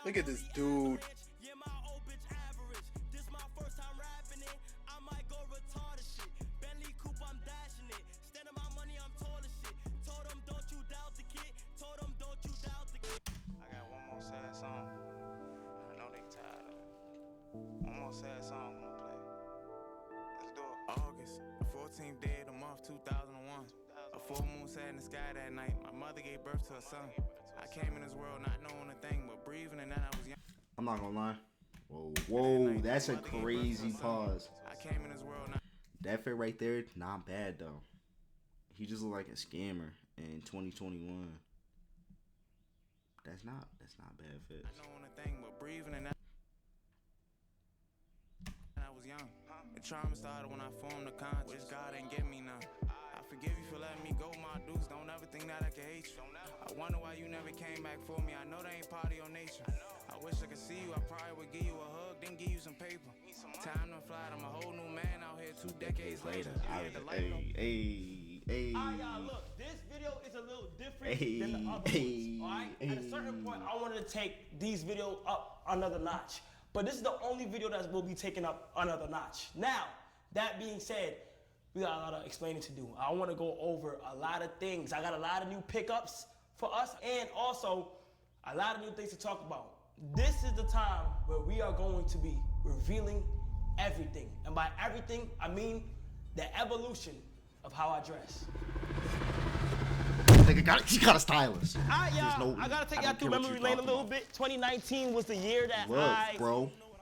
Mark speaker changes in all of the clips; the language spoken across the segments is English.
Speaker 1: Look at this dude.
Speaker 2: Sad song I'm gonna play. Let's do it. August, the 14th day of the month, 2001. A full moon sat in the sky that night. My mother gave birth to a son. I came in this world not knowing a thing but breathing, and then I was young.
Speaker 3: I'm not gonna lie. Whoa, that's a crazy pause.
Speaker 2: I came in this world not.
Speaker 3: That fit right there, not bad though. He just looked like a scammer in 2021. That's not bad fit.
Speaker 2: Not knowing a thing but breathing, and I was young. The trauma started when I formed the conscience, which God ain't give me none. I forgive you for letting me go, my deuce. Don't ever think that I can hate you. I wonder why you never came back for me. I know that ain't part of your nature. I wish I could see you. I probably would give you a hug, then give you some paper. Time to fly. I'm a whole new man out here 2 decades later.
Speaker 3: Hey.
Speaker 4: Y'all, look, this video is a little different than the other ones. Alright? At a certain point, I wanted to take these videos up another notch. But this is the only video that will be taken up another notch. Now, that being said, we got a lot of explaining to do. I want to go over a lot of things. I got a lot of new pickups for us and also a lot of new things to talk about. This is the time where we are going to be revealing everything. And by everything, I mean the evolution of how I dress.
Speaker 3: Nigga he got a stylist.
Speaker 4: I gotta take y'all through memory lane a little bit. 2019 was the year that I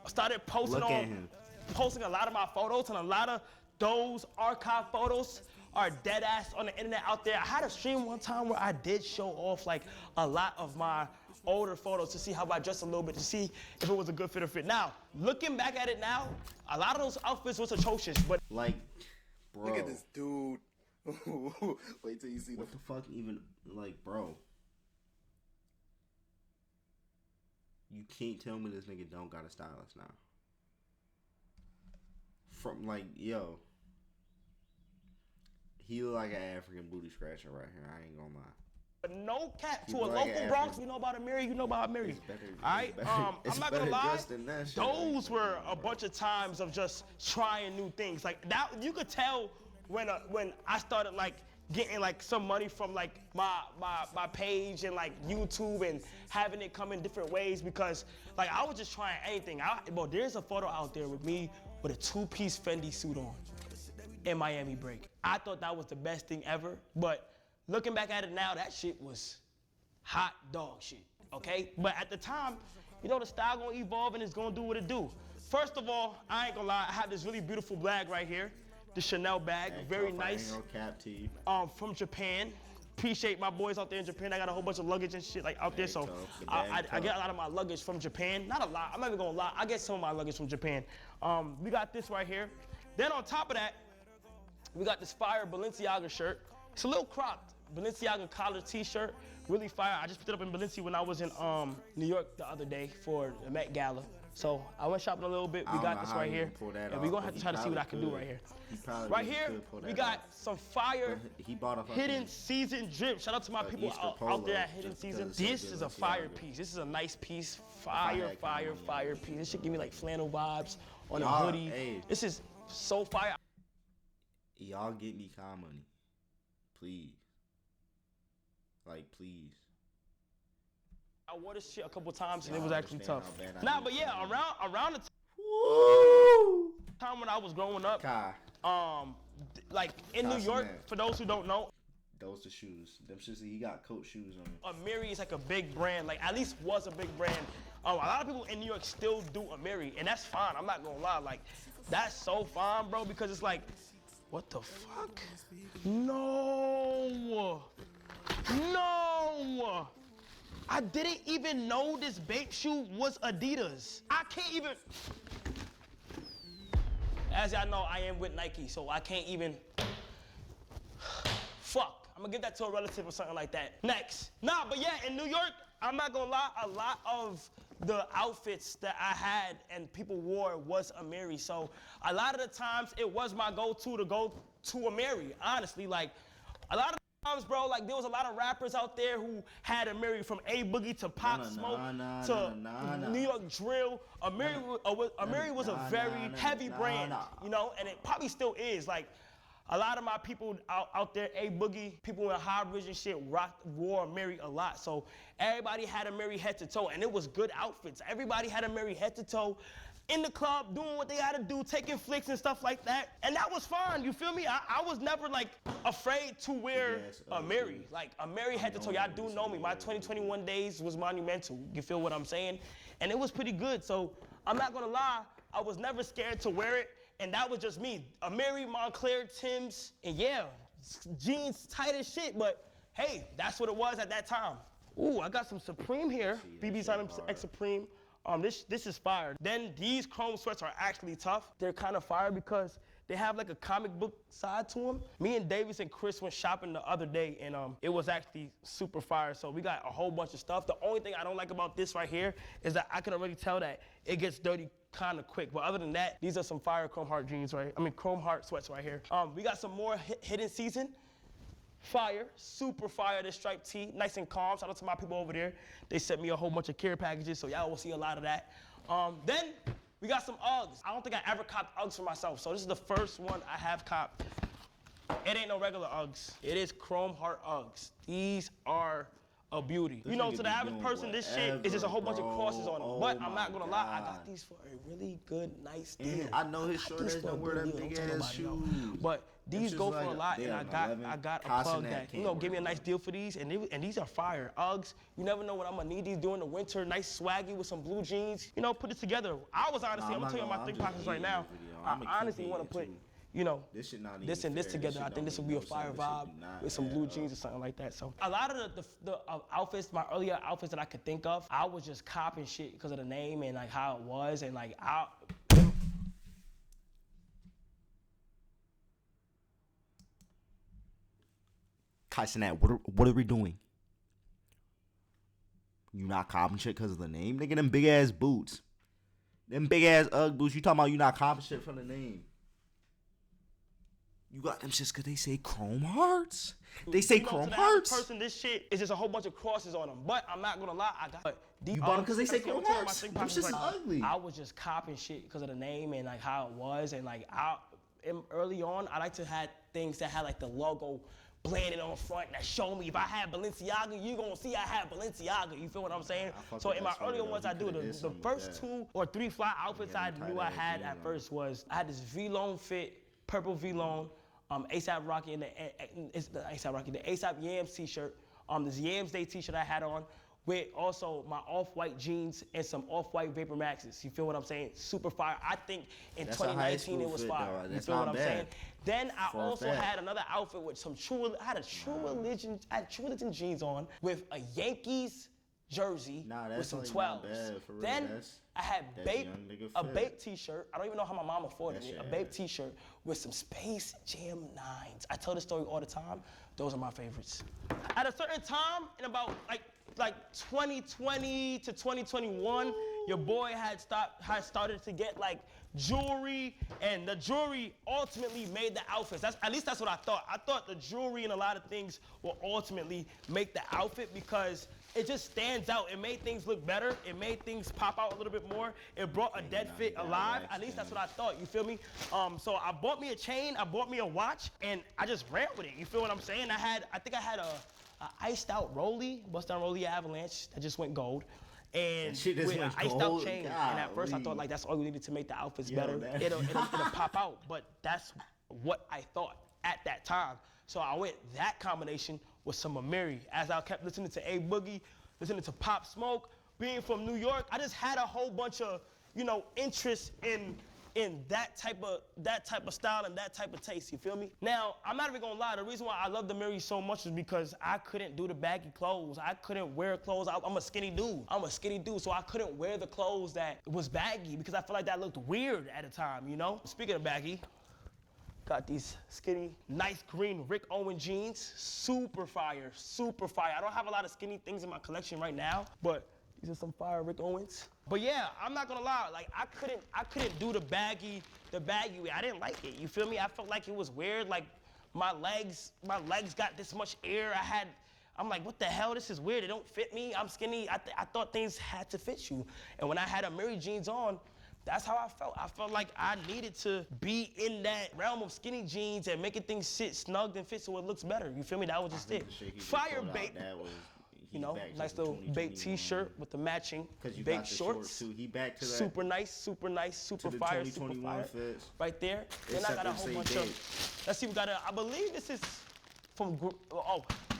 Speaker 4: started posting posting a lot of my photos, and a lot of those archive photos are dead ass on the internet out there. I had a stream one time where I did show off like a lot of my older photos to see how I dressed a little bit, to see if it was a good fit or fit. Now, looking back at it now, a lot of those outfits was atrocious, but
Speaker 3: like, bro.
Speaker 1: Look at this dude. Wait till you see
Speaker 3: what the fuck even, like, bro. You can't tell me this nigga don't got a stylist now. From, like, yo. He look like an African booty scratcher right here. I ain't gonna lie.
Speaker 4: But no cap to a local Bronx. You know about Amiri, you know about Amiri. Alright? I'm not gonna lie. Those were a bunch of times of just trying new things. Like that, you could tell when I started like getting like some money from like my page and like YouTube and having it come in different ways, because like I was just trying anything. Bro, there's a photo out there with me with a 2-piece Fendi suit on in Miami break. I thought that was the best thing ever, but looking back at it now, that shit was hot dog shit, okay? But at the time, you know, the style gonna evolve and it's gonna do what it do. First of all, I ain't gonna lie, I have this really beautiful bag right here, the Chanel bag, very nice. From Japan. Appreciate my boys out there in Japan. I got a whole bunch of luggage and shit like out there, so I get a lot of my luggage from Japan. Not a lot, I'm not even gonna lie, I get some of my luggage from Japan. We got this right here. Then on top of that, we got this fire Balenciaga shirt. It's a little cropped. Balenciaga collar t-shirt, really fire. I just picked it up in Balenci when I was in New York the other day for the Met Gala. So I went shopping a little bit. We got this right here, and we're gonna have to try to see what I can do right here. Right here, we got some fire hidden season drip. Shout out to my people out there at Hidden Season. This is a fire piece. This is a nice piece. Fire piece. This should give me like flannel vibes on a hoodie. This is so fire.
Speaker 3: Y'all get me car money, please. Like, please.
Speaker 4: I wore this shit a couple times and it was actually tough. Nah, but yeah, around the time when I was growing up, like in New York, for those who don't know,
Speaker 3: those the shoes. Them shoes, he got coat shoes on.
Speaker 4: Amiri is like a big brand, like at least was a big brand. A lot of people in New York still do Amiri, and that's fine. I'm not gonna lie, like that's so fine, bro, because it's like, what the fuck? No. I didn't even know this babe shoe was Adidas. I can't even. As y'all know, I am with Nike, so I can't even. Fuck. I'm gonna give that to a relative or something like that. Next. Nah, but yeah, in New York, I'm not gonna lie, a lot of the outfits that I had and people wore was Amiri. So a lot of the times it was my go-to to go to Amiri, honestly. Like, a lot of Bro, like there was a lot of rappers out there who had a Mary, from A Boogie to Pop Smoke to New York Drill. A Mary was a very heavy brand, you know, and it probably still is. Like a lot of my people out there, A Boogie, people in High Bridge and shit, wore Mary a lot. So everybody had a Mary head to toe, and it was good outfits. Everybody had a Mary head to toe. In the club, doing what they had to do, taking flicks and stuff like that. And that was fine, you feel me? I was never like afraid to wear a Mary. Like a Mary head to toe, y'all do know me. My 2021 days was monumental, you feel what I'm saying? And it was pretty good, so I'm not gonna lie, I was never scared to wear it, and that was just me. A Mary, Montclair, Tim's, and yeah, jeans tight as shit, but hey, that's what it was at that time. Ooh, I got some Supreme here, BB's on X Supreme. This is fire. Then these chrome sweats are actually tough. They're kind of fire because they have like a comic book side to them. Me and Davis and Chris went shopping the other day, and it was actually super fire. So we got a whole bunch of stuff. The only thing I don't like about this right here is that I can already tell that it gets dirty kind of quick. But other than that, these are some fire chrome heart jeans, right? I mean chrome heart sweats right here. We got some more hidden season. Fire, super fire, this striped tee, nice and calm. Shout out to my people over there. They sent me a whole bunch of care packages, so y'all will see a lot of that. Then we got some Uggs. I don't think I ever copped Uggs for myself, so this is the first one I have copped. It ain't no regular Uggs. It is chrome heart Uggs. These are a beauty. You know, to the average person, this shit is just a whole bunch of crosses on them. But I'm not gonna lie, I got these for a really good, nice deal.
Speaker 3: I know his short ass don't wear that big ass shoes.
Speaker 4: But these go for a lot, and I got a plug that, you know, give me a nice deal for these, and these are fire. Uggs, you never know when I'm gonna need these during the winter. Nice swaggy with some blue jeans. You know, put it together. I was honestly, I'm gonna tell you my thick pockets right now. I honestly want to put, you know, this and this together. I think this would be a fire vibe with some blue jeans or something like that. So a lot of the outfits, my earlier outfits that I could think of, I was just copying shit because of the name and like how it was, and like
Speaker 3: Kai Cenat, what are we doing? You not copping shit because of the name? Nigga, them big ass boots. Them big ass Ugg boots. You talking about you not copping shit from the name? You got them shits because they say chrome hearts. They say chrome hearts.
Speaker 4: Person, this shit is just a whole bunch of crosses on them. But I'm not gonna lie, I got.
Speaker 3: You bought them because they say chrome hearts. Them shits is ugly.
Speaker 4: I was just copying shit because of the name and like how it was, and like early on, I like to have things that had like the logo planted on front that show me if I had Balenciaga, you gonna see I had Balenciaga. You feel what I'm saying? So in my earlier ones, I do the first 2 or 3 fly outfits I knew I had at first was I had this V-Lone fit, purple V-Lone, ASAP Rocky and the ASAP Yams t-shirt, this Yams Day t-shirt I had on, with also my off-white jeans and some off-white Vapor Maxes. You feel what I'm saying? Super fire. I think in 2019 it was fire. You feel what I'm saying? Then I also had another outfit with some True Religion jeans on with a Yankees jersey with some 12s. Then I had a Bape t-shirt. I don't even know how my mom afforded it. A Bape t-shirt with some Space Jam 9s. I tell this story all the time. Those are my favorites. At a certain time, in about like 2020 to 2021, your boy had started to get like jewelry, and the jewelry ultimately made the outfits. At least that's what I thought. I thought the jewelry and a lot of things will ultimately make the outfit because it just stands out. It made things look better. It made things pop out a little bit more. It brought a dead fit alive. At least that's what I thought, you feel me? So I bought me a chain, I bought me a watch, and I just ran with it. You feel what I'm saying? I think I had a iced out Rollie, bust down Rollie Avalanche that just went gold. And with an iced out chain. And at first I thought like that's all you needed to make the outfits better. It'll pop out, but that's what I thought at that time. So I went that combination with some Amiri. As I kept listening to A Boogie, listening to Pop Smoke, being from New York, I just had a whole bunch of, you know, interest in that type of style and that type of taste, you feel me? Now, I'm not even gonna lie, the reason why I love the Amiri so much is because I couldn't do the baggy clothes. I couldn't wear clothes. I'm a skinny dude, so I couldn't wear the clothes that was baggy because I feel like that looked weird at the time, you know? Speaking of baggy, got these skinny, nice green Rick Owen jeans, super fire, super fire. I don't have a lot of skinny things in my collection right now, but these are some fire Rick Owens. But yeah, I'm not gonna lie, like I couldn't do the baggy way. I didn't like it, you feel me? I felt like it was weird, like my legs got this much air. I'm like, what the hell? This is weird. It don't fit me. I'm skinny. I thought things had to fit you. And when I had Amiri jeans on, that's how I felt. I felt like I needed to be in that realm of skinny jeans and making things sit snug and fit so it looks better. You feel me? That was just it. Fire bait. You know, nice little bait t-shirt with the matching bait shorts.
Speaker 3: Too. He back to that.
Speaker 4: Super nice, super fire, super fire. Fits. Right there. Then I got a whole bunch of, let's see, we got I believe this is from,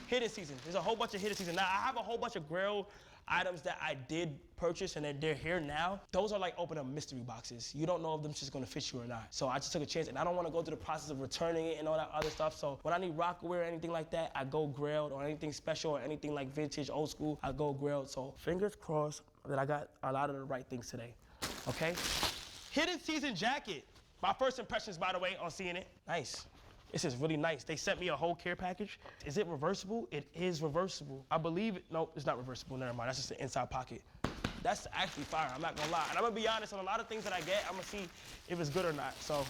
Speaker 4: hidden season. There's a whole bunch of hidden season. Now, I have a whole bunch of Grail items that I did purchase and they're here now. Those are like open up mystery boxes. You don't know if them just gonna fit you or not. So I just took a chance and I don't wanna go through the process of returning it and all that other stuff. So when I need Rockaware or anything like that, I go Grailed, or anything special or anything like vintage, old school, I go Grailed. So fingers crossed that I got a lot of the right things today, okay? Hidden season jacket. My first impressions, by the way, on seeing it. Nice. This is really nice. They sent me a whole care package. Is it reversible? It is reversible. I believe it. No, it's not reversible. Never mind. That's just the inside pocket. That's actually fire. I'm not gonna lie. And I'm gonna be honest, on a lot of things that I get, I'm gonna see if it's good or not. So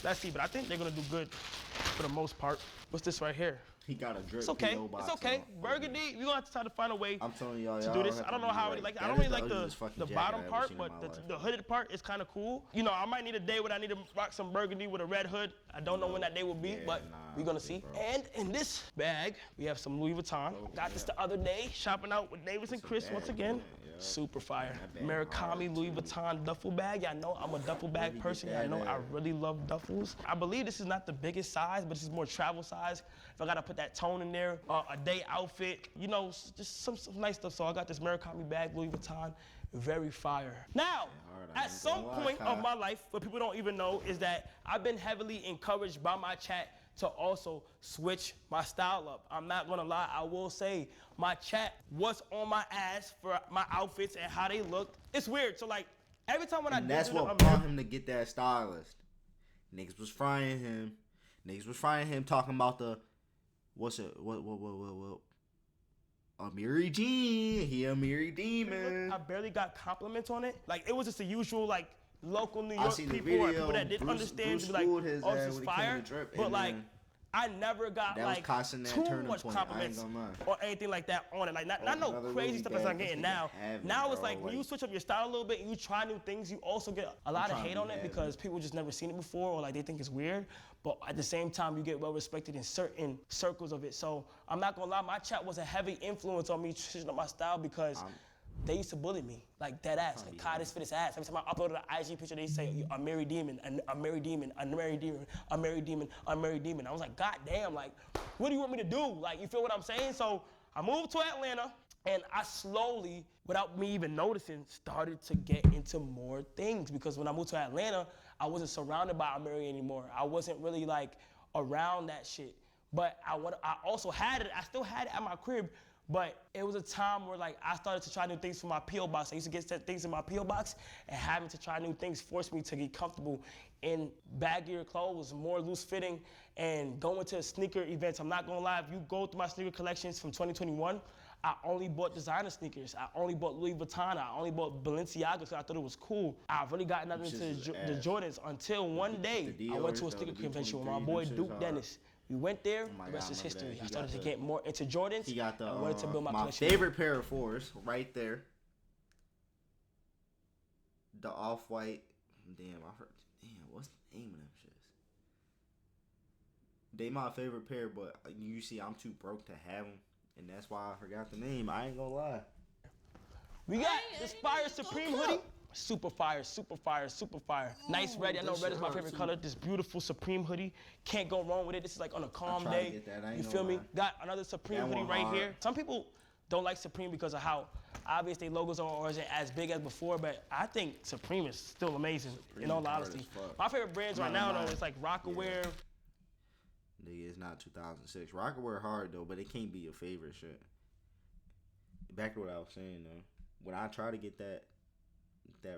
Speaker 4: let's see. But I think they're gonna do good for the most part. What's this right here?
Speaker 3: He got a drip.
Speaker 4: It's okay.
Speaker 3: PO box
Speaker 4: it's okay.
Speaker 3: on.
Speaker 4: Burgundy. We're gonna have to try to find a way
Speaker 3: I'm telling y'all,
Speaker 4: to do this. I don't know how. Like I don't really like the bottom part, but the hooded part is kind of cool. You know, I might need a day when I need to rock some burgundy with a red hood. I don't know when that day will be, but we're gonna see. And in this bag, we have some Louis Vuitton. Got this the other day, shopping out with Davis and Chris once again. Super fire. Murakami Louis Vuitton duffel bag. Y'all know I'm a duffel bag person. Y'all know I really love duffels. I believe this is not the biggest size, but this is more travel size. If I gotta put that tone in there, a day outfit, you know, just some nice stuff. So I got this Murakami bag, Louis Vuitton, very fire. Now, at some point of my life, what people don't even know is that I've been heavily encouraged by my chat to also switch my style up. I'm not gonna lie, I will say my chat was on my ass for my outfits and how they looked. It's weird, so like, every time when I did
Speaker 3: that's what brought him to get that stylist. Niggas was frying him. Niggas was frying him talking about the, what? Amiri Jean, he Amiri Demon.
Speaker 4: I barely got compliments on it. Like, it was just the usual, like, local New York people or people that didn't understand to be like, oh, this is fire. But like, I never got like too much compliments or anything like that on it. Like not no crazy stuff as I'm getting now. Now it's like when you switch up your style a little bit and you try new things, you also get a lot of hate on it because people just never seen it before or like they think it's weird. But at the same time, you get well respected in certain circles of it. So I'm not gonna lie, my chat was a heavy influence on me switching up my style because they used to bully me, like dead ass. Like, Kai, this fit his ass. Every time I uploaded an IG picture, they say, I'm Mary Demon, I'm Mary Demon, I'm Mary Demon, I'm Mary Demon, I'm Mary Demon. I was like, God damn, like, what do you want me to do? Like, you feel what I'm saying? So I moved to Atlanta, and I slowly, without me even noticing, started to get into more things. Because when I moved to Atlanta, I wasn't surrounded by Mary anymore. I wasn't really, like, around that shit. But I also had it, I still had it at my crib, but it was a time where like I started to try new things for my P.O. box. I used to get things in my P.O. box, and having to try new things forced me to get comfortable in baggier clothes, more loose fitting, and going to sneaker events. I'm not gonna lie, if you go through my sneaker collections from 2021, I only bought designer sneakers. I only bought Louis Vuitton. I only bought Balenciaga because I thought it was cool. I've really gotten nothing into the Jordans until one day I went to a sneaker convention with my boy Duke Dennis. We went there, the rest is history. I started to get more into Jordans.
Speaker 3: He got
Speaker 4: I wanted to build my collection.
Speaker 3: Favorite pair of fours right there. The off-white. Damn, what's the name of them shits? They my favorite pair, but you see I'm too broke to have them. And that's why I forgot the name. I ain't gonna lie. We got this Fire Supreme hoodie. Super fire, super fire, super fire. Nice red. I know red is my favorite color. This beautiful Supreme hoodie. Can't go wrong with it. This is like on a calm day. You feel me? Got another Supreme hoodie right here. Some people don't like Supreme because of how obvious their logos are or isn't as big as before, but I think Supreme is still amazing, in all honesty. My favorite brands right now, though, is like Rockaware. Nigga, it's not 2006. Rockaware hard, though, but it can't be your favorite shit. Back to what I was saying, though. When I try to get that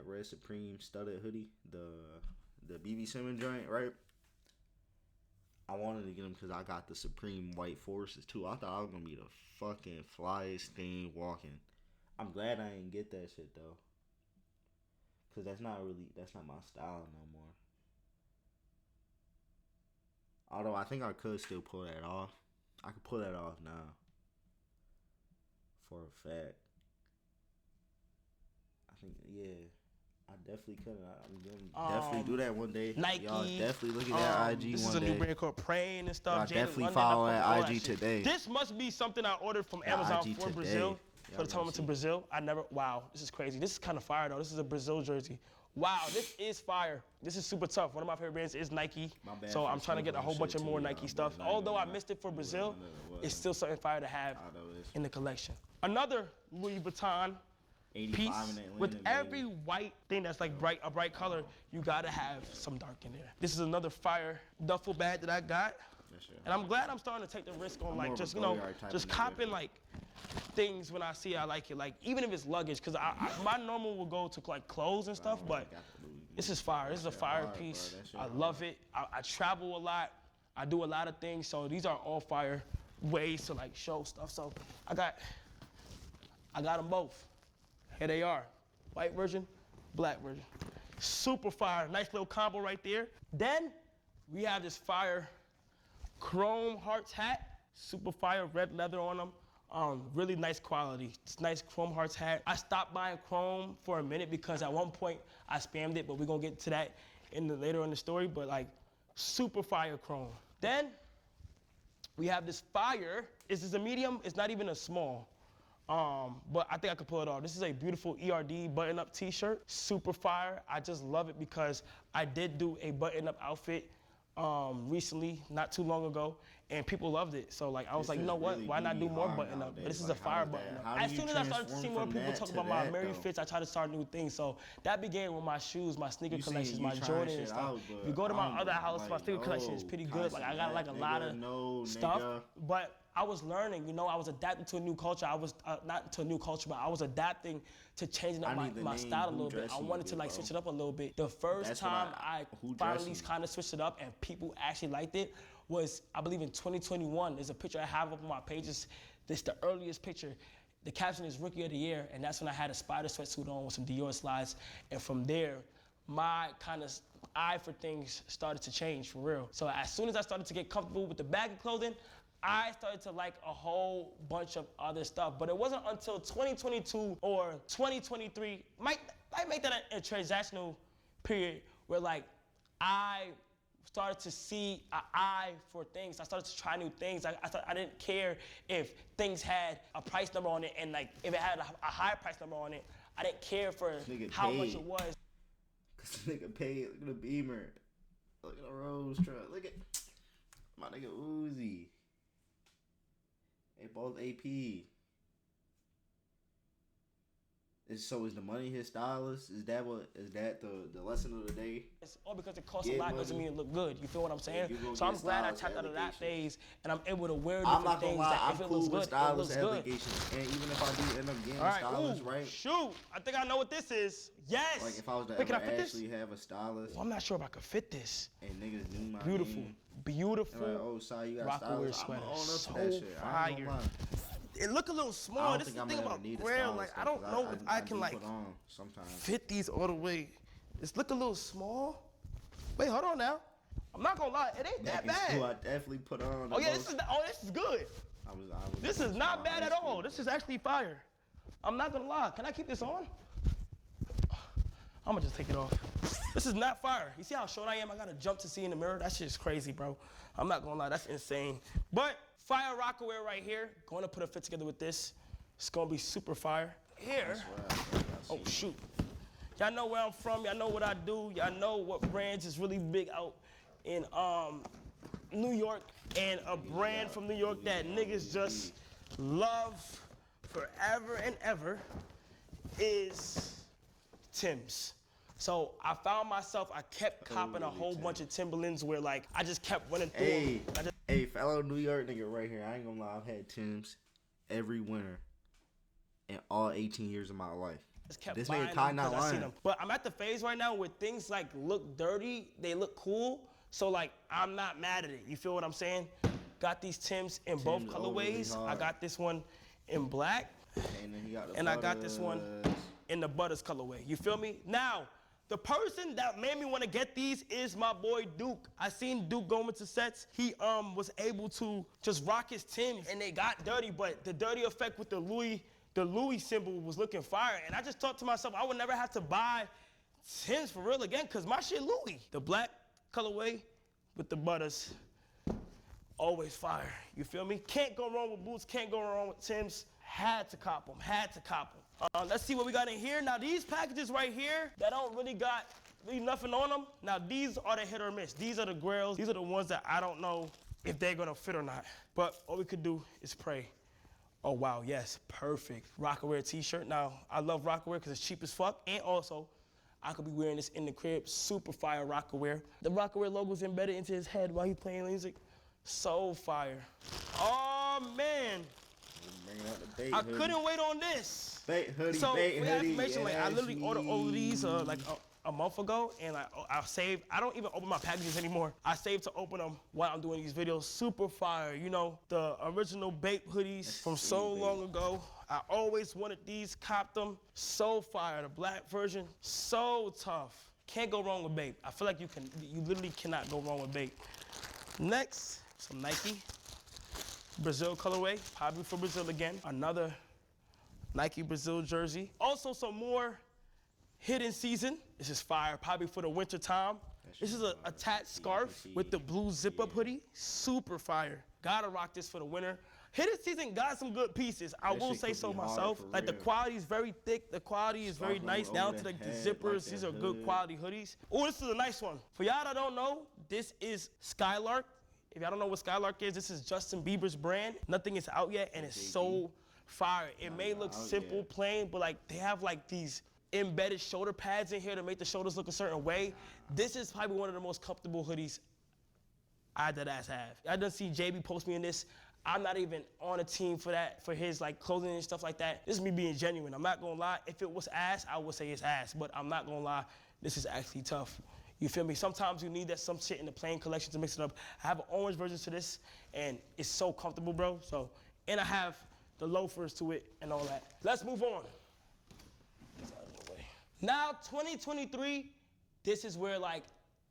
Speaker 3: red Supreme studded hoodie, the BB Simmons joint, right? I wanted to get them because I got the Supreme white forces too. I thought I was gonna be the fucking flyest thing walking. I'm glad I didn't get that shit though, cause that's not my style no more. Although I think I could still pull that off. I could pull that off now. For a fact. I think, yeah. I definitely could. I'm gonna definitely do that one day.
Speaker 4: Nike.
Speaker 3: Y'all definitely look at that IG one day.
Speaker 4: This is a new brand called Praying and stuff.
Speaker 3: Y'all definitely follow that IG today.
Speaker 4: This must be something I ordered from Amazon for
Speaker 3: today.
Speaker 4: Brazil. For the time I went to Brazil. Wow, this is crazy. This is kind of fire though. This is a Brazil jersey. Wow, this is fire. This is super tough. One of my favorite brands is Nike. So I'm trying to get a whole bunch of more Nike stuff. Although I missed it for Brazil, it's still something fire to have in the collection. Another Louis Vuitton piece. With every white thing that's like a bright color, you gotta have some dark in there. This is another fire duffel bag that I got. And I'm glad I'm starting to take the risk on like just, just copping like things when I see I like it. Like even if it's luggage, cause my normal will go to like clothes and stuff, but this is fire. This is a fire piece. I love it. I travel a lot. I do a lot of things. So these are all fire ways to like show stuff. So I got them both. Here they are. White version, black version. Super fire. Nice little combo right there. Then we have this fire chrome hearts hat. Super fire, red leather on them. Really nice quality. It's nice chrome hearts hat. I stopped buying chrome for a minute because at one point I spammed it, but we're gonna get to that later in the story, but like super fire chrome. Then we have this fire. This is a medium, it's not even a small. But I think I could pull it off. This is a beautiful ERD button-up t-shirt, super fire. I just love it because I did do a button-up outfit recently, not too long ago, and people loved it. So like I was like, you know what? Why not do more button-up? But this is a fire button-up. As soon as I started to see more people talk about my Mary fits, I tried to start new things. So that began with my shoes, my sneaker collections, my Jordan and stuff. If you go to my other house, my sneaker collection is pretty good. Like I got like a lot of stuff, but I was learning, I was adapting to a new culture. I was, not to a new culture, but I was adapting to changing up my style a little bit. I wanted to like switch it up a little bit. The first time I finally kind of switched it up and people actually liked it was, I believe in 2021. There's a picture I have up on my pages. This is the earliest picture. The caption is Rookie of the Year, and that's when I had a spider sweatsuit on with some Dior slides. And from there, my kind of eye for things started to change for real. So as soon as I started to get comfortable with the baggy clothing, I started to like a whole bunch of other stuff, but it wasn't until 2022 or 2023, might make that a transactional period where like I started to see an eye for things. I started to try new things. I didn't care if things had a price number on it, and like if it had a high price number on it, I didn't care for how much it was.
Speaker 3: Cause the nigga paid. Look at the Beamer. Look at the Rose truck. Look at my nigga Uzi. They both AP. So is the money his stylist? Is that the lesson of the day?
Speaker 4: It's all because it costs a lot doesn't mean it look good. You feel what I'm saying? So I'm glad I tapped out of that phase and I'm able to wear different things that if it looks good, it looks good.
Speaker 3: And even if I do end up getting a stylist, right?
Speaker 4: Shoot, I think I know what this is. Yes.
Speaker 3: Like if I was to ever actually have a stylist.
Speaker 4: Well, I'm not sure if I could fit this.
Speaker 3: And niggas knew my
Speaker 4: beautiful,
Speaker 3: name.
Speaker 4: Beautiful.
Speaker 3: Like, oh, sorry, you got a stylist.
Speaker 4: Sweater.
Speaker 3: So
Speaker 4: fire. It look a little small. This is the thing about Grail. Like I don't know if I can like fit these all the way. It's look a little small. Wait, hold on now. I'm not gonna lie, it ain't that bad.
Speaker 3: I definitely put on.
Speaker 4: Oh yeah, this is good. This is not bad at all. This is actually fire. I'm not gonna lie. Can I keep this on? I'm gonna just take it off. This is not fire. You see how short I am? I gotta jump to see in the mirror. That shit is crazy, bro. I'm not gonna lie, that's insane. But fire Rockaway right here. Going to put a fit together with this. It's gonna be super fire. Here. Oh shoot. Y'all know where I'm from. Y'all know what I do. Y'all know what brands is really big out in New York. And a brand from New York that niggas just love forever and ever is Tim's. So I found myself, I kept copping a whole bunch of Timberlands where like, I just kept running through them.
Speaker 3: Hey, fellow New York nigga right here, I ain't gonna lie, I've had Tim's every winter in all 18 years of my life.
Speaker 4: This nigga Kai not lying. But I'm at the phase right now where things like look dirty, they look cool. So like, I'm not mad at it. You feel what I'm saying? Got these Tim's in both colorways. I got this one in black, and I got this one in the Butters colorway. You feel me? Now, The person that made me want to get these is my boy Duke. I seen Duke go into sets. He was able to just rock his Timbs, and they got dirty, but the dirty effect with the Louis symbol was looking fire. And I just thought to myself, I would never have to buy Timbs for real again, because my shit Louis. The black colorway with the butters, always fire. You feel me? Can't go wrong with boots, can't go wrong with Timbs. Had to cop them, had to cop them. Let's see what we got in here. Now these packages right here that don't really got nothing on them. Now these are the hit or miss. These are the grails. These are the ones that I don't know if they're gonna fit or not. But all we could do is pray. Oh wow, yes, perfect. Rockaware t-shirt. Now I love Rockaware because it's cheap as fuck, and also I could be wearing this in the crib. Super fire Rockaware. The Rockaware logo's embedded into his head while he's playing music. So fire. Oh man.
Speaker 3: Bringing out the bait
Speaker 4: I
Speaker 3: hoodie.
Speaker 4: couldn't wait on this.
Speaker 3: Bait hoodie,
Speaker 4: So
Speaker 3: bait
Speaker 4: for
Speaker 3: hoodie.
Speaker 4: information, like I literally ordered all of these like a month ago, and I saved. I don't even open my packages anymore. I saved to open them while I'm doing these videos. Super fire, you know, the original bait hoodies from so long ago. I always wanted these, copped them. So fire, the black version, so tough. Can't go wrong with bait. I feel like you literally cannot go wrong with bait. Next, some Nike. Brazil colorway, probably for Brazil again. Another Nike Brazil jersey. Also some more hidden season. This is fire, probably for the winter time. This is a attached scarf with the blue zip-up hoodie. Super fire. Gotta rock this for the winter. Hidden season got some good pieces. I will say so myself. Like the quality is very thick. The quality is very nice down to like the zippers. These are good quality hoodies. Oh, this is a nice one. For y'all that don't know, this is Skylark. If y'all don't know what Skylark is, this is Justin Bieber's brand. Nothing is out yet, and it's so fire. It may look simple, plain, but like they have like these embedded shoulder pads in here to make the shoulders look a certain way. This is probably one of the most comfortable hoodies I deadass have. I done see JB post me in this. I'm not even on a team for that, for his like clothing and stuff like that. This is me being genuine. I'm not gonna lie. If it was ass, I would say it's ass, but I'm not gonna lie. This is actually tough. You feel me? Sometimes you need that some shit in the plain collection to mix it up. I have an orange version to this, and it's so comfortable, bro. So, and I have the loafers to it and all that. Let's move on. Now, 2023, this is where like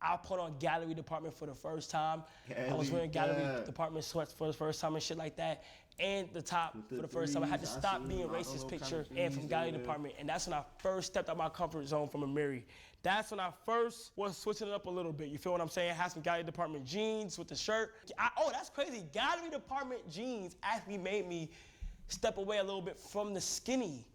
Speaker 4: I put on gallery department for the first time. I was wearing gallery department sweats for the first time and shit like that. And the top for the first time. I had to stop being racist picture and from gallery department. And that's when I first stepped out my comfort zone from Amiri. That's when I first was switching it up a little bit. You feel what I'm saying? Had some gallery department jeans with the shirt. Oh, that's crazy. Gallery department jeans actually made me step away a little bit from the skinny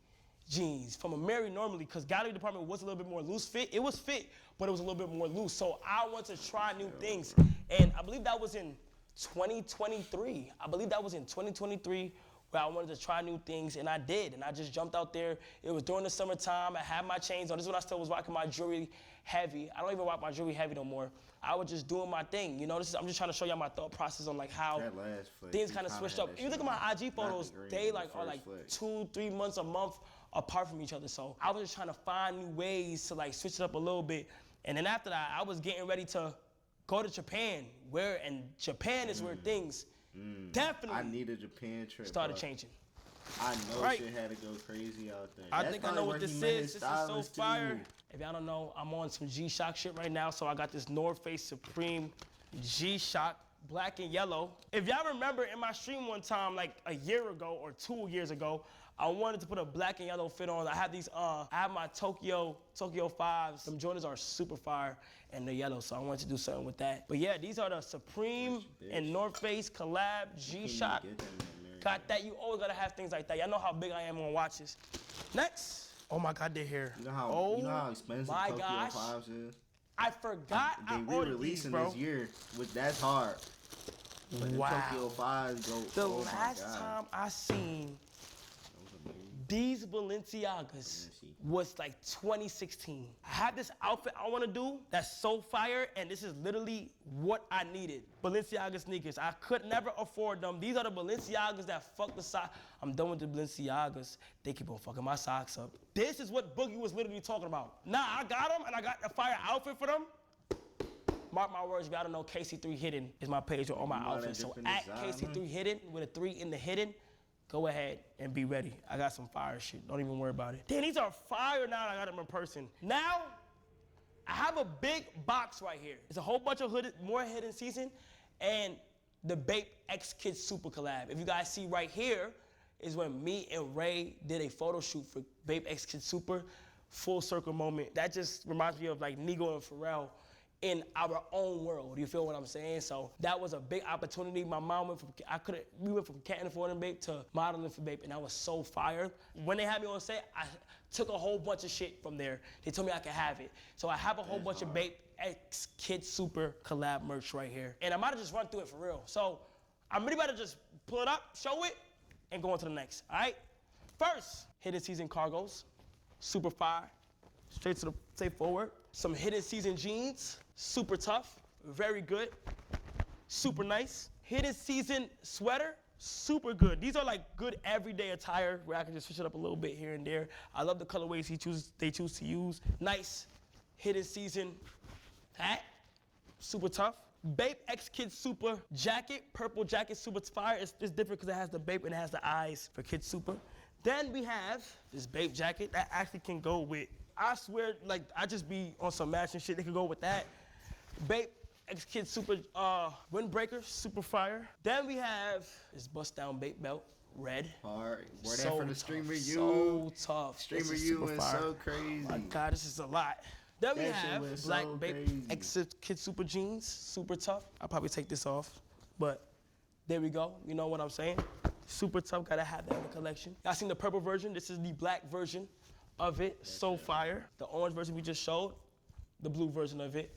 Speaker 4: jeans from Amiri normally, because gallery department was a little bit more loose fit. It was fit, but it was a little bit more loose. So I wanted to try new things. And I believe that was in 2023. I believe that was in 2023 where I wanted to try new things, and I did. And I just jumped out there. It was during the summertime. I had my chains on. This is when I still was rocking my jewelry heavy. I don't even rock my jewelry heavy no more. I was just doing my thing. You know, I'm just trying to show y'all my thought process on like how things kind of switched up. You look at my IG photos, they like are like 2-3 months, a month apart from each other. So I was just trying to find new ways to like switch it up a little bit. And then after that, I was getting ready to go to Japan, and Japan is where things definitely
Speaker 3: I need a Japan trip.
Speaker 4: Started changing.
Speaker 3: I know shit had to go crazy out there.
Speaker 4: I think I know what this is. This is so fire. If y'all don't know, I'm on some G-Shock shit right now. So I got this North Face Supreme G-Shock, black and yellow. If y'all remember in my stream one time, like a year ago or 2 years ago, I wanted to put a black and yellow fit on. I have these, I have my Tokyo 5s. Them Jordans are super fire and they're yellow, so I wanted to do something with that. But yeah, these are the Supreme and North Face collab G-Shock. Got that, you always gotta have things like that. Y'all know how big I am on watches. Next, oh my God, they're here.
Speaker 3: You know how expensive Tokyo 5s is?
Speaker 4: I forgot I ordered these, bro.
Speaker 3: This year, that's hard. But
Speaker 4: wow.
Speaker 3: The Tokyo 5s go,
Speaker 4: the last time I seen these Balenciagas was like 2016. I had this outfit I wanna do that's so fire, and this is literally what I needed. Balenciaga sneakers. I could never afford them. These are the Balenciagas that fuck the sock. I'm done with the Balenciagas. They keep on fucking my socks up. This is what Boogie was literally talking about. Nah, I got them, and I got a fire outfit for them. Mark my words, if y'all don't know, KC3 Hidden is my page on all my outfits. So at KC3 Hidden, with a 3 in the hidden, go ahead and be ready. I got some fire shit. Don't even worry about it. Damn, these are fire now that I got them in person. Now, I have a big box right here. It's a whole bunch of more hidden season, and the Bape X Kids Super collab. If you guys see right here, is when me and Ray did a photo shoot for Bape X Kids Super, full circle moment. That just reminds me of like Nigo and Pharrell in our own world. You feel what I'm saying? So that was a big opportunity. My mom we went from Canton for them Bape to modeling for Bape, and that was so fire. When they had me on set, I took a whole bunch of shit from there. They told me I could have it. So I have a whole bunch of Bape X Kids Super collab merch right here. And I might have just run through it for real. So I'm really about to just pull it up, show it, and go on to the next, all right? First, hidden season cargos, super fire, straight forward. Some hidden season jeans, super tough, very good, super nice. Hidden season sweater, super good. These are like good everyday attire where I can just switch it up a little bit here and there. I love the colorways they choose to use. Nice hidden season hat, super tough. Bape X Kids Super jacket, purple jacket, super fire. It's different because it has the Bape and it has the eyes for Kids Super. Then we have this Bape jacket that actually can go with, I swear, like I just be on some matching shit. They can go with that. Bape X Kids Super windbreaker, super fire. Then we have this bust down Bape belt, red.
Speaker 3: Hard. Word
Speaker 4: So
Speaker 3: that for the
Speaker 4: tough,
Speaker 3: stream review.
Speaker 4: So tough.
Speaker 3: Stream
Speaker 4: This is
Speaker 3: review
Speaker 4: super
Speaker 3: is
Speaker 4: fire.
Speaker 3: so crazy.
Speaker 4: My God, this is a lot. Then we
Speaker 3: That shit
Speaker 4: have
Speaker 3: was
Speaker 4: black
Speaker 3: so
Speaker 4: Bape
Speaker 3: crazy.
Speaker 4: X Kids Super jeans, super tough. I'll probably take this off, but there we go. You know what I'm saying? Super tough, gotta have that in the collection. Y'all seen the purple version? This is the black version of it, so fire. The orange version we just showed, the blue version of it,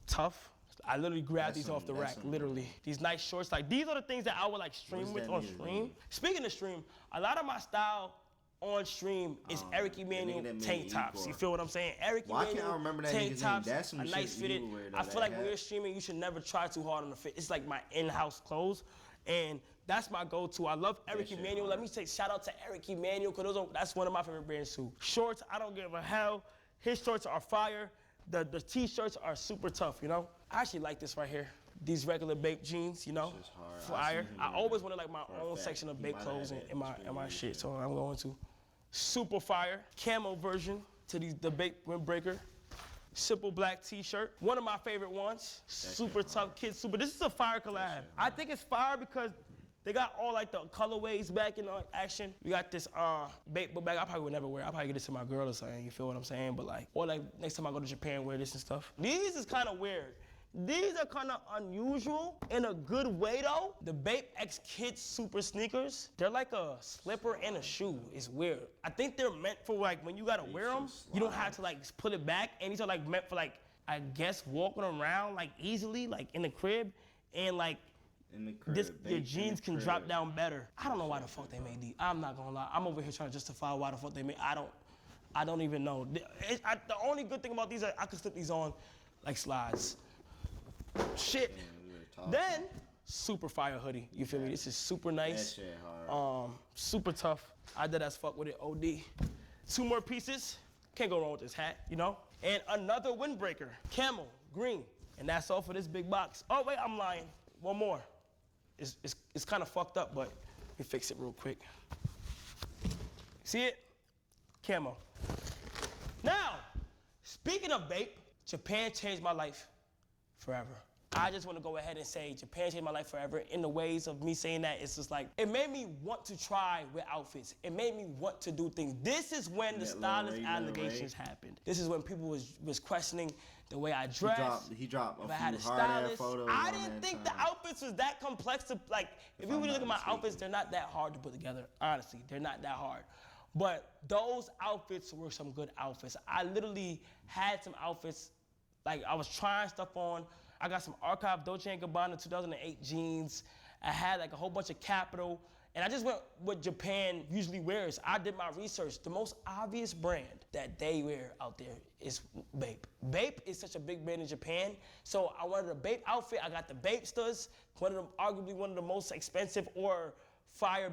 Speaker 4: tough. I literally grabbed these off the rack, literally. These nice shorts, like these are the things that I would like stream with on stream. Speaking of stream, a lot of my style on stream is Eric Emanuel tank tops. You feel what I'm saying? Eric
Speaker 3: Why
Speaker 4: Emanuel
Speaker 3: can't I remember that
Speaker 4: tank
Speaker 3: nigga's
Speaker 4: tops,
Speaker 3: name? That's some
Speaker 4: a nice
Speaker 3: shit
Speaker 4: fitted.
Speaker 3: you wear, though,
Speaker 4: I feel
Speaker 3: that
Speaker 4: like when
Speaker 3: hat.
Speaker 4: you're streaming, you should never try too hard on the fit. It's like my in-house clothes, and that's my go-to. I love Eric Emanuel. Let me say shout out to Eric Emanuel, because that's one of my favorite brands too. Shorts, I don't give a hell. His shorts are fire. The t-shirts are super tough, you know? I actually like this right here. These regular Bape jeans, you know?
Speaker 3: This is hard.
Speaker 4: Fire. I always wanted like my own
Speaker 3: fact.
Speaker 4: section of
Speaker 3: He
Speaker 4: Bape
Speaker 3: might
Speaker 4: clothes
Speaker 3: have
Speaker 4: in
Speaker 3: that
Speaker 4: my shit, so I'm going to. Super fire. Camo version to the Bape windbreaker. Simple black t-shirt. One of my favorite ones. Super tough Kids Super. This is a fire collab. I think it's fire because they got all like the colorways back in action. We got this Bape book bag. I probably would never wear. I'll probably get this to my girl or something. You feel what I'm saying? But like, or like next time I go to Japan, wear this and stuff. These is kind of weird. These are kind of unusual in a good way though. The Bape X Kids Super sneakers, they're like a slipper and a shoe. It's weird. I think they're meant for like when you gotta wear them, you don't have to like put it back. And these are like meant for like, I guess walking around like easily, like in the crib, and like
Speaker 3: In the crib,
Speaker 4: your
Speaker 3: Bape
Speaker 4: jeans
Speaker 3: in
Speaker 4: can
Speaker 3: the
Speaker 4: drop
Speaker 3: crib.
Speaker 4: down better. I don't know why the fuck they made these. I'm not gonna lie. I'm over here trying to justify why the fuck they made. I don't even know. The only good thing about these is I can slip these on like slides. Shit. Then, super fire hoodie. You feel me? This is super nice.
Speaker 3: That shit hard.
Speaker 4: Super tough. I did as fuck with it, OD. 2 more pieces. Can't go wrong with this hat, you know? And another windbreaker. Camel, green. And that's all for this big box. Oh, wait, I'm lying. One more. It's kind of fucked up, but let me fix it real quick. See it? Camo. Now, speaking of Bape, Japan changed my life forever. I just want to go ahead and say Japan changed my life forever. In the ways of me saying that, it's just like, it made me want to try with outfits. It made me want to do things. This is when the stylist allegations happened. This is when people was questioning the way I dressed.
Speaker 3: He dropped a
Speaker 4: If I had a
Speaker 3: few hard ass
Speaker 4: stylist.
Speaker 3: photos.
Speaker 4: I
Speaker 3: on
Speaker 4: didn't
Speaker 3: that
Speaker 4: think
Speaker 3: time.
Speaker 4: the outfits was that complex to, like, if you really look at my outfits, they're not that hard to put together. Honestly, they're not that hard. But those outfits were some good outfits. I literally had some outfits, like I was trying stuff on. I got some Archive Dolce & Gabbana 2008 jeans. I had like a whole bunch of Capital. And I just went what Japan usually wears. I did my research. The most obvious brand that they wear out there is Bape. Bape is such a big brand in Japan. So I wanted a Bape outfit. I got the Bapestas, arguably one of the most expensive or fire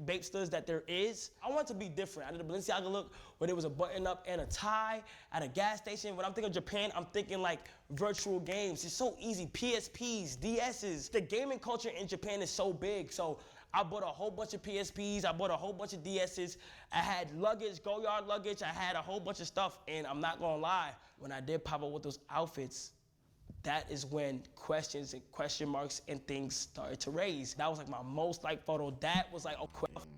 Speaker 4: Bapestas that there is. I want to be different. I did a Balenciaga look where there was a button up and a tie at a gas station. When I'm thinking of Japan, I'm thinking like virtual games. It's so easy, PSPs, DSs. The gaming culture in Japan is so big. So I bought a whole bunch of PSPs. I bought a whole bunch of DSs. I had luggage, go yard luggage. I had a whole bunch of stuff. And I'm not gonna lie, when I did pop up with those outfits, that is when questions and question marks and things started to raise. That was like my most liked photo. That was like, oh,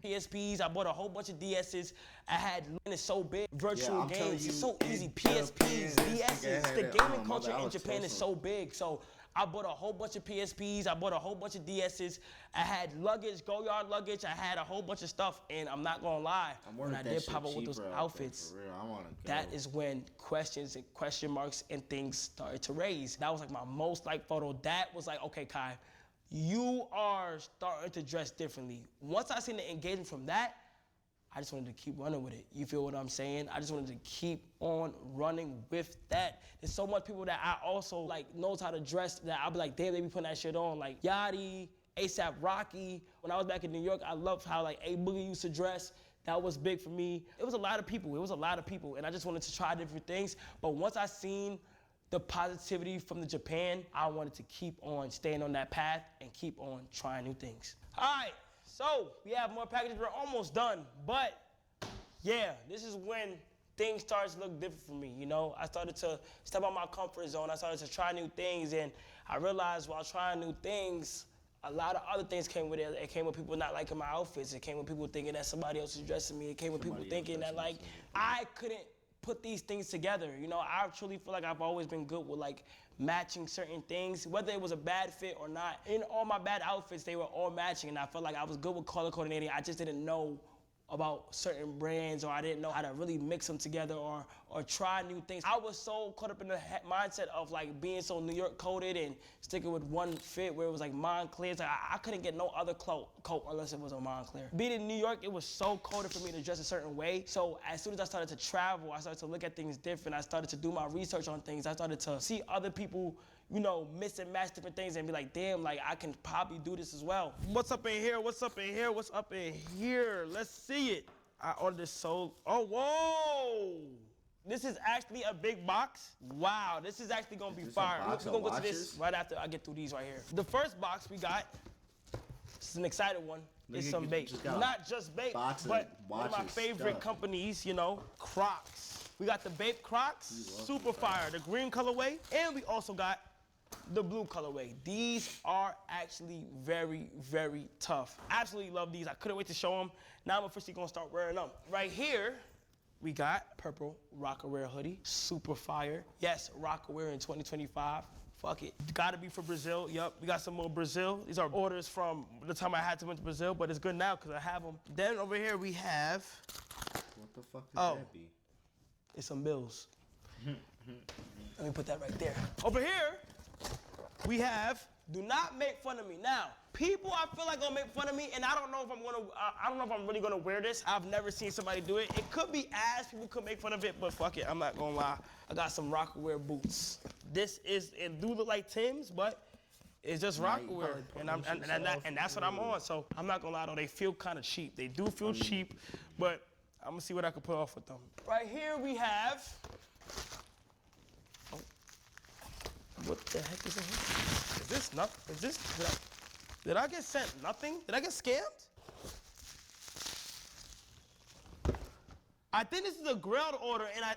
Speaker 4: PSPs. I bought a whole bunch of DSs. I had, and it's so big. Virtual games, it's so easy. PSPs, DSs. The gaming culture in Japan is so big. So I bought a whole bunch of PSPs. I bought a whole bunch of DSs. I had luggage, go yard luggage. I had a whole bunch of stuff. And I'm not gonna lie, when I did pop up with those outfits, that is when questions and question marks and things started to raise. That was like my most liked photo. That was like, okay, Kai, you are starting to dress differently. Once I seen the engagement from that, I just wanted to keep running with it. You feel what I'm saying? I just wanted to keep on running with that. There's so much people that I also like knows how to dress that I'll be like, damn, they be putting that shit on. Like Yachty, ASAP Rocky. When I was back in New York, I loved how like A Boogie used to dress. That was big for me. It was a lot of people. And I just wanted to try different things. But once I seen the positivity from the Japan, I wanted to keep on staying on that path and keep on trying new things. All right. So we have more packages. We're almost done, but yeah, this is when things started to look different for me. You know, I started to step out my comfort zone. I started to try new things, and I realized while trying new things, a lot of other things came with it. It came with people not liking my outfits. It came with people thinking that somebody else is dressing me. It came with people thinking that like I couldn't put these things together. You know, I truly feel like I've always been good with like matching certain things, whether it was a bad fit or not. In all my bad outfits, they were all matching, and I felt like I was good with color coordinating. I just didn't know about certain brands, or I didn't know how to really mix them together or try new things. I was so caught up in the mindset of like being so New York coded and sticking with one fit where it was like Montclair. Like I couldn't get no other coat unless it was a Montclair. Being in New York, it was so coded for me to dress a certain way. So as soon as I started to travel, I started to look at things different. I started to do my research on things. I started to see other people, you know, mix and match different things and be like, damn, like I can probably do this as well. What's up in here? What's up in here? What's up in here? Let's see it. I ordered this so, oh, whoa. This is actually a big box. Wow, this is actually gonna be fire. We're gonna go to this right after I get through these right here. The first box we got, this is an excited one. It's some bait. Not just bait, but one of my favorite companies, you know, Crocs. We got the Bape Crocs, super fire, the green colorway, and we also got the blue colorway. These are actually very, very tough. Absolutely love these. I couldn't wait to show them. Now I'm officially gonna start wearing them. Right here, we got purple Rocawear hoodie, super fire. Yes, Rocawear in 2025. Fuck it. Gotta be for Brazil. Yup, we got some more Brazil. These are orders from the time I had to went to Brazil, but it's good now because I have them. Then over here we have.
Speaker 3: What the fuck could that be?
Speaker 4: It's some bills. Let me put that right there. Over here, we have, do not make fun of me. Now, people I feel like gonna make fun of me, and I don't know if I'm really gonna wear this. I've never seen somebody do it. It could be ass, people could make fun of it, but fuck it, I'm not gonna lie. I got some Rocawear boots. It do look like Tim's, but it's just Rocawear, and that's what I'm on. So I'm not gonna lie though, they feel kind of cheap. They do feel cheap, but I'm gonna see what I can put off with them. Right here we have, what the heck is in here? Is this nothing? Did I get sent nothing? Did I get scammed? I think this is a grilled order and I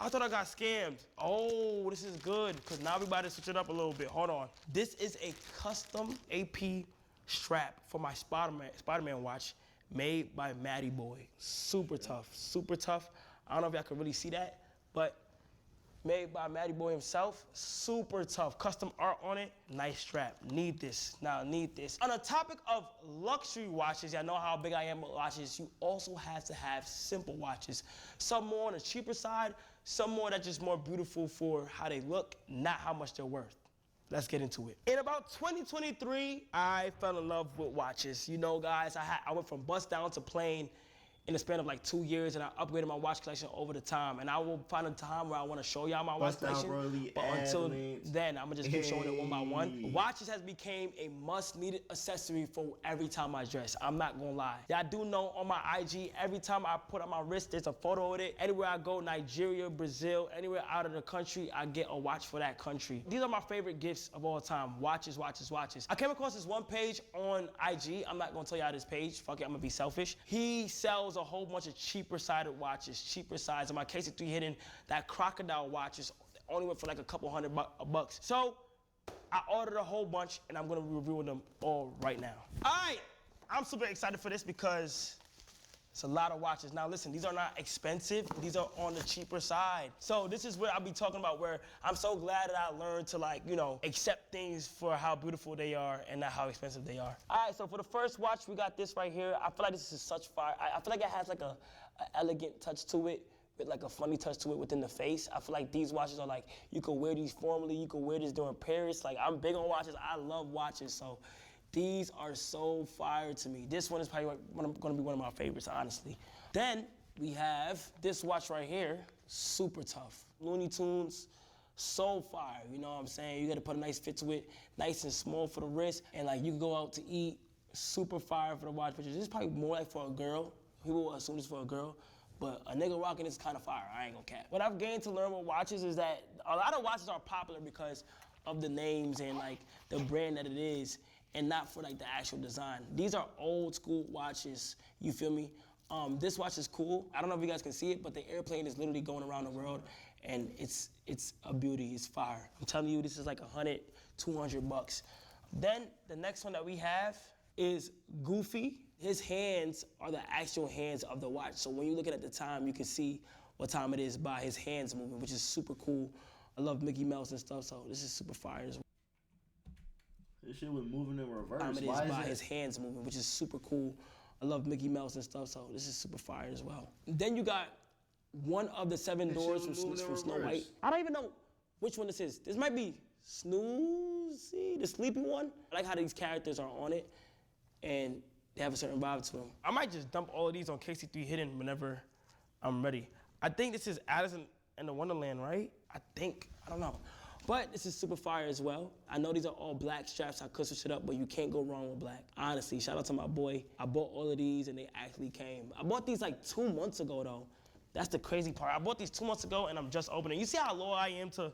Speaker 4: thought I got scammed. Oh, this is good, because now we about to switch it up a little bit. Hold on. This is a custom AP strap for my Spider-Man watch made by Matty Boy. Super tough, super tough. I don't know if y'all can really see that, but made by Matty Boy himself, super tough. Custom art on it, nice strap. Need this, now need this. On the topic of luxury watches, y'all know how big I am with watches, you also have to have simple watches. Some more on the cheaper side, some more that's just more beautiful for how they look, not how much they're worth. Let's get into it. In about 2023, I fell in love with watches. You know, guys, I went from bust down to plain in the span of like 2 years, and I upgraded my watch collection over the time. And I will find a time where I want to show y'all my watch collection. But until then, I'm gonna just keep showing it one by one. Watches has became a must-needed accessory for every time I dress. I'm not gonna lie. Y'all do know on my IG, every time I put on my wrist, there's a photo of it. Anywhere I go, Nigeria, Brazil, anywhere out of the country, I get a watch for that country. These are my favorite gifts of all time. Watches, watches, watches. I came across this one page on IG. I'm not gonna tell y'all this page. Fuck it, I'm gonna be selfish. He sells a whole bunch of cheaper sided watches, cheaper sides. In my KC3 Hidden, that crocodile watches only went for like a couple $100 So I ordered a whole bunch, and I'm gonna be reviewing them all right now. All right, I'm super excited for this because it's a lot of watches. Now listen, these are not expensive. These are on the cheaper side. So this is where I'll be talking about where I'm so glad that I learned to, like, you know, accept things for how beautiful they are and not how expensive they are. All right, so for the first watch, we got this right here. I feel like this is such fire. I feel like it has like a elegant touch to it, with like a funny touch to it within the face. I feel like these watches are like, you could wear these formally, you could wear this during Paris. Like, I'm big on watches. I love watches, so these are so fire to me. This one is probably gonna be one of my favorites, honestly. Then we have this watch right here, super tough. Looney Tunes, so fire, you know what I'm saying? You gotta put a nice fit to it, nice and small for the wrist, and like you can go out to eat, super fire for the watch. But this is probably more like for a girl. People will assume it's for a girl, but a nigga rocking this kind of fire, I ain't gonna cap. What I've gained to learn with watches is that a lot of watches are popular because of the names and like the brand that it is, and not for like the actual design. These are old school watches, you feel me? This watch is cool. I don't know if you guys can see it, but the airplane is literally going around the world, and it's a beauty, it's fire. I'm telling you, this is like $100, $200. Then the next one that we have is Goofy. His hands are the actual hands of the watch. So when you look at the time, you can see what time it is by his hands moving, which is super cool. I love Mickey Mouse and stuff, so this is super fire as well.
Speaker 3: This shit was moving in reverse.
Speaker 4: It is by his hands moving, which is super cool. I love Mickey Mouse and stuff, so this is super fire as well. Then you got one of the 7 doors from Snow White. I don't even know which one this is. This might be Snoozy, the sleepy one. I like how these characters are on it, and they have a certain vibe to them. I might just dump all of these on KC3 Hidden whenever I'm ready. I think this is Alice in the Wonderland, right? I don't know. But this is super fire as well. I know these are all black straps. I could switch it up, but you can't go wrong with black. Honestly, shout out to my boy. I bought all of these and they actually came. I bought these like 2 months ago though. That's the crazy part. I bought these 2 months ago and I'm just opening. You see how loyal I am to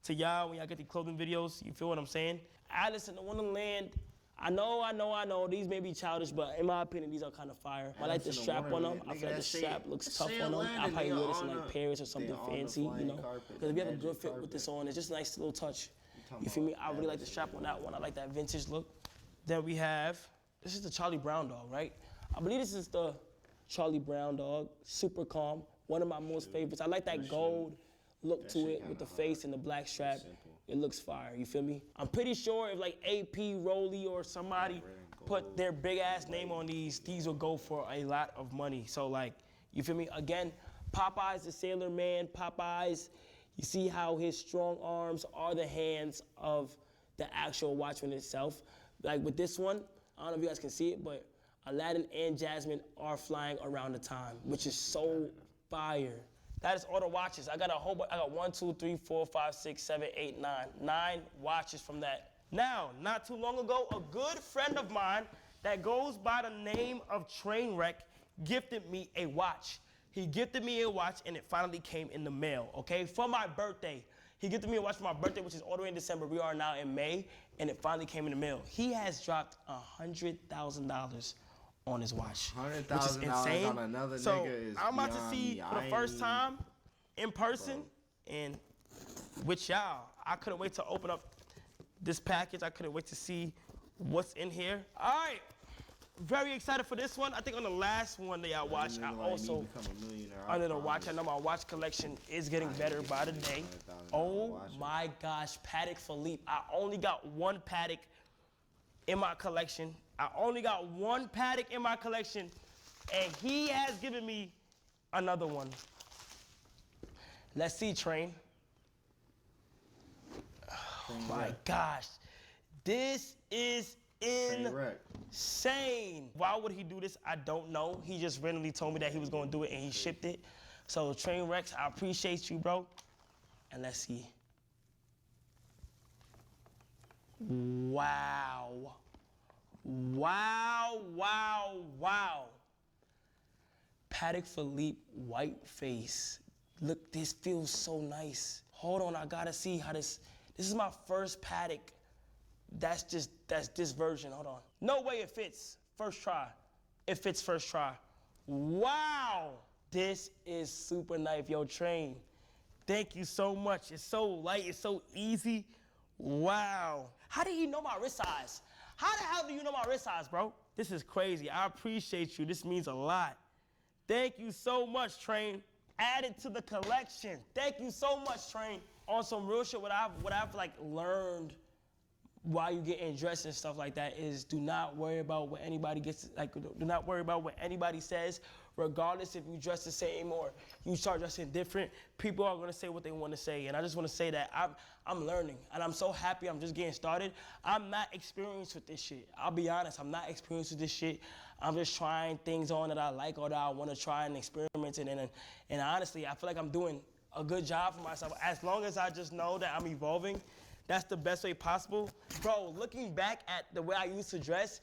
Speaker 4: y'all when y'all get these clothing videos? You feel what I'm saying? Alice in the Wonderland. I know, these may be childish, but in my opinion, these are kind of fire. I like the strap on them. I feel like the strap looks tough on them. I probably wear this in like Paris or something fancy, you know? Because if you have a good fit with this on, it's just a nice little touch. You feel me? I really like the strap on that one. I like that vintage look. Then we have, this is the Charlie Brown dog, right? I believe this is the Charlie Brown dog, super calm. One of my most favorites. I like that gold look to it with the face and the black strap. It looks fire, you feel me? I'm pretty sure if like AP, Rolly, or somebody put their big ass name on these will go for a lot of money. So like, you feel me? Again, Popeye's the Sailor Man. Popeye's, you see how his strong arms are the hands of the actual watchman itself. Like with this one, I don't know if you guys can see it, but Aladdin and Jasmine are flying around the time, which is so fire. That is all the watches. I got 1, 2, 3, 4, 5, 6, 7, 8, 9. 9 watches from that. Now, not too long ago, a good friend of mine that goes by the name of Trainwreck gifted me a watch. He gifted me a watch and it finally came in the mail, okay? For my birthday. He gifted me a watch for my birthday, which is all the way in December. We are now in May, and it finally came in the mail. He has dropped $100,000 on his watch, which is insane.
Speaker 3: On another
Speaker 4: so
Speaker 3: nigga is
Speaker 4: I'm about to
Speaker 3: beyond
Speaker 4: see
Speaker 3: me.
Speaker 4: for the first time in person and with y'all. I couldn't wait to open up this package. I couldn't wait to see what's in here. All right, very excited for this one. I think on the last one that y'all watched, I also under the watch. I know my watch collection is getting better by the day. Oh my gosh, Patek Philippe. I only got one Patek in my collection. I only got one Patek in my collection, and he has given me another one. Let's see, Train. Oh my gosh. This is insane. Why would he do this? I don't know. He just randomly told me that he was gonna do it and he shipped it. So Trainwrecks, I appreciate you, bro. And let's see. Wow. Wow, wow, wow. Patek Philippe white face. Look, this feels so nice. Hold on, I gotta see how this is my first Patek. That's this version, hold on. No way it fits, first try. It fits first try. Wow, this is super nice, yo, Train. Thank you so much. It's so light, it's so easy. Wow. How did he know my wrist size? How the hell do you know my wrist size, bro? This is crazy. I appreciate you. This means a lot. Thank you so much, Train. Add it to the collection. Thank you so much, Train. On some real shit, what I've like learned while you getting dressed and stuff like that is do not worry about what anybody gets, like, do not worry about what anybody says, regardless if you dress the same or you start dressing different. People are gonna say what they wanna say, and I just wanna say that I'm learning, and I'm so happy I'm just getting started. I'm not experienced with this shit. I'll be honest, I'm not experienced with this shit. I'm just trying things on that I like or that I wanna try and experiment in, and honestly, I feel like I'm doing a good job for myself. As long as I just know that I'm evolving, that's the best way possible. Bro, looking back at the way I used to dress,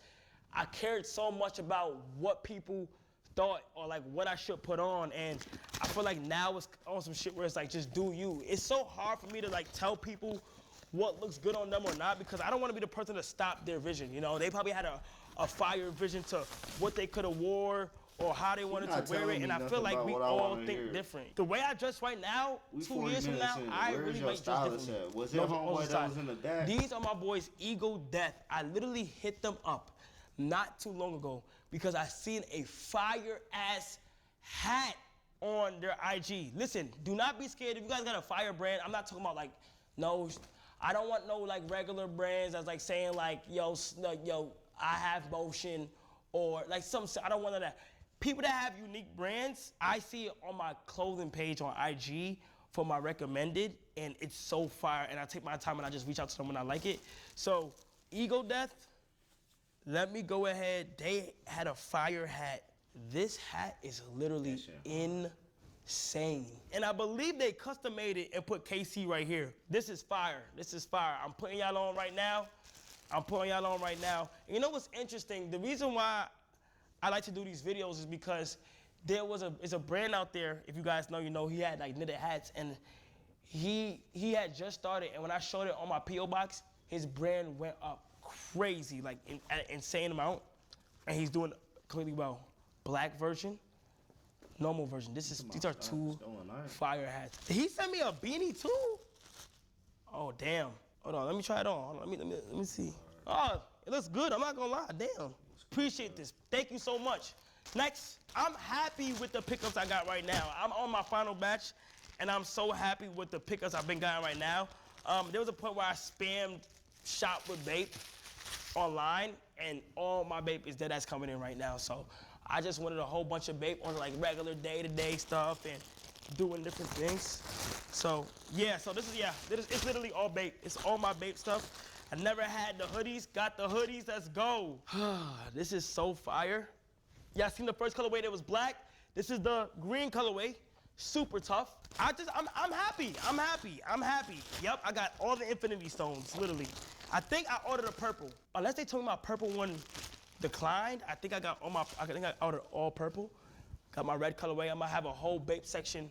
Speaker 4: I cared so much about what people thought or like what I should put on, and I feel like now it's on some shit where it's like, just do you. It's so hard for me to like tell people what looks good on them or not, because I don't want to be the person to stop their vision, you know? They probably had a fire vision to what they could have wore or how they wanted to wear it, and I feel like we all think different. The way I dress right now, 2 years from now, I really might dress differently.
Speaker 3: Was it homeboy that was in the back?
Speaker 4: These are my boys, Eagle Death. I literally hit them up not too long ago because I seen a fire-ass hat on their IG. Listen, do not be scared. If you guys got a fire brand, I'm not talking about like, no, I don't want no like regular brands that's like saying like, yo, I have motion or like some, I don't want that. People that have unique brands, I see it on my clothing page on IG for my recommended, and it's so fire, and I take my time and I just reach out to them when I like it. So, Eagle Death, let me go ahead. They had a fire hat. This hat is literally insane. And I believe they custom made it and put KC right here. This is fire. This is fire. I'm putting y'all on right now. And you know what's interesting? The reason why I like to do these videos is because there's a brand out there, if you guys know, you know, he had like knitted hats, and he had just started, and when I showed it on my P.O. box, his brand went up crazy, like at an insane amount, and he's doing completely well. Black version, normal version. These are two fire hats. Did he send me a beanie too? Oh damn. Hold on, let me try it on. Let me see. Oh, it looks good, I'm not gonna lie, damn. Appreciate this. Thank you so much. Next, I'm happy with the pickups I got right now. I'm on my final batch, and I'm so happy with the pickups I've been getting right now. There was a point where I spammed shop with Bape online, and all my Bape is deadass coming in right now. So I just wanted a whole bunch of Bape on like regular day-to-day stuff and doing different things. So yeah, it's literally all Bape. It's all my Bape stuff. I never had the hoodies, got the hoodies, let's go. This is so fire. Y'all seen the first colorway that was black? This is the green colorway, super tough. I'm happy. Yep, I got all the Infinity Stones, literally. I think I ordered a purple. Unless they told me my purple one declined, I think I ordered all purple. Got my red colorway. I'm gonna have a whole Bape section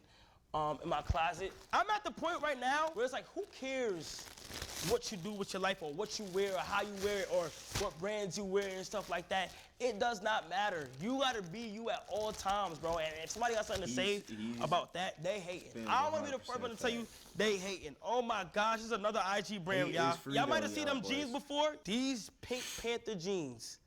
Speaker 4: in my closet. I'm at the point right now where it's like, who cares what you do with your life or what you wear or how you wear it or what brands you wear and stuff like that? It does not matter. You gotta be you at all times, bro. And if somebody got something to say about that, they hating. I don't wanna be the first one to tell you they hating. Oh my gosh, this is another IG brand, y'all. Y'all might have seen them jeans before. These Pink Panther jeans,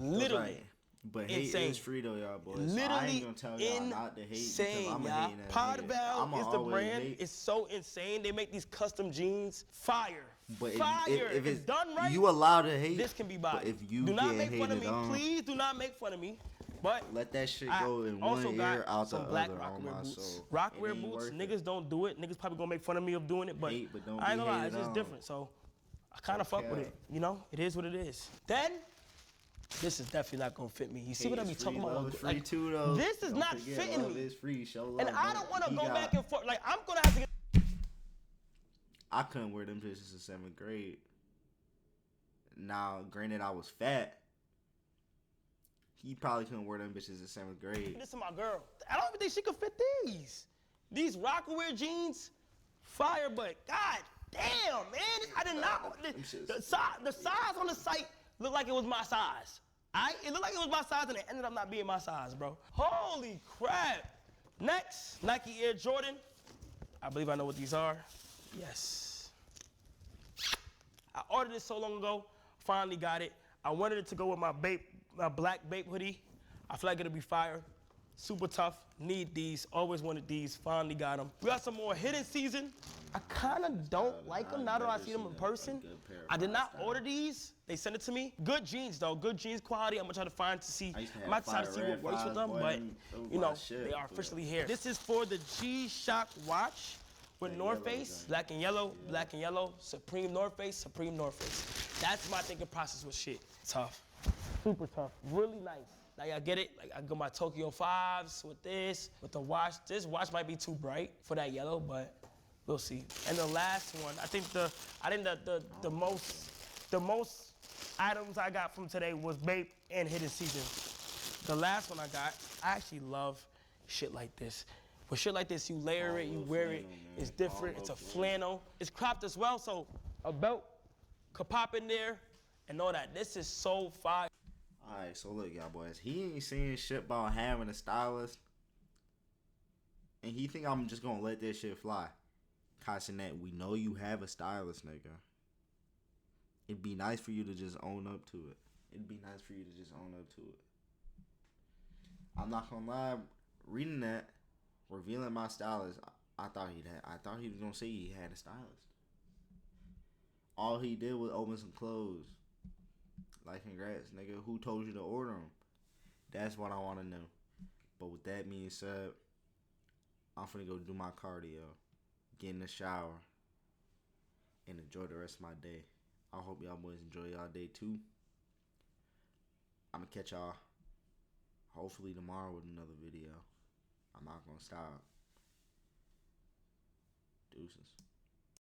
Speaker 4: literally.
Speaker 3: But hate is free though, y'all boys.
Speaker 4: Literally
Speaker 3: so I ain't gonna tell y'all not to hate because I'm
Speaker 4: y'all.
Speaker 3: hating
Speaker 4: Podval is the brand. It's so insane. They make these custom jeans. Fire.
Speaker 3: But
Speaker 4: fire.
Speaker 3: If
Speaker 4: it's done right,
Speaker 3: you allowed to hate.
Speaker 4: This can be bought.
Speaker 3: But if you
Speaker 4: do not make fun of
Speaker 3: me,
Speaker 4: please do not make fun of me. But
Speaker 3: let that shit go in one ear out the
Speaker 4: black
Speaker 3: other.
Speaker 4: Rockwear boots. Rockwear boots. Niggas don't do it. Niggas probably gonna make fun of me of doing it, but I ain't gonna lie, it's just different. So I kind of fuck with it. You know, it is what it is. Then, this is definitely not gonna fit me. You see what I be talking about?
Speaker 3: Love is free too, though.
Speaker 4: This is not fitting
Speaker 3: love
Speaker 4: me.
Speaker 3: Is free. Show love,
Speaker 4: and I don't want to go back and forth. Like, I'm gonna have to get.
Speaker 3: I couldn't wear them bitches in 7th grade. Now, granted, I was fat. He probably couldn't wear them bitches in 7th grade.
Speaker 4: This is my girl. I don't even think she could fit these. These Rockaware jeans, fire, but god damn, man. I did not. The size on the site looked like it was my size. It looked like it was my size, and it ended up not being my size, bro. Holy crap. Next, Nike Air Jordan. I believe I know what these are. Yes. I ordered this so long ago, finally got it. I wanted it to go with my black Bape hoodie. I feel like it'll be fire. Super tough, need these, always wanted these, finally got them. We got some more hidden season. I kind of don't like them now that I see them in person. I did not order these. They sent it to me. Good jeans though, good jeans quality. I'm gonna try to find to see. I'm about to try to see what works with them, but you know, they are officially here. This is for the G-Shock watch with North Face, black and yellow, Supreme North Face, Supreme North Face. That's my thinking process with shit. Tough, super tough, really nice. Now y'all get it? Like I got my Tokyo 5s with this, with the watch. This watch might be too bright for that yellow, but we'll see. And the last one, I think the most items I got from today was Bape and Hidden Season. The last one I got, I actually love shit like this. With shit like this, you layer it, you wear it, it's different, it's a flannel. It's cropped as well, so a belt could pop in there and all that. This is so fire.
Speaker 3: Alright, so look, y'all boys. He ain't saying shit about having a stylist. And he think I'm just gonna let this shit fly. Kai Cenat, we know you have a stylist, nigga. It'd be nice for you to just own up to it. I'm not gonna lie, reading that, revealing my stylist, I thought he was gonna say he had a stylist. All he did was open some clothes. Like, congrats, nigga. Who told you to order them? That's what I want to know. But with that being said, I'm finna go do my cardio, get in the shower, and enjoy the rest of my day. I hope y'all boys enjoy y'all day too. I'm gonna catch y'all hopefully tomorrow with another video. I'm not gonna stop. Deuces.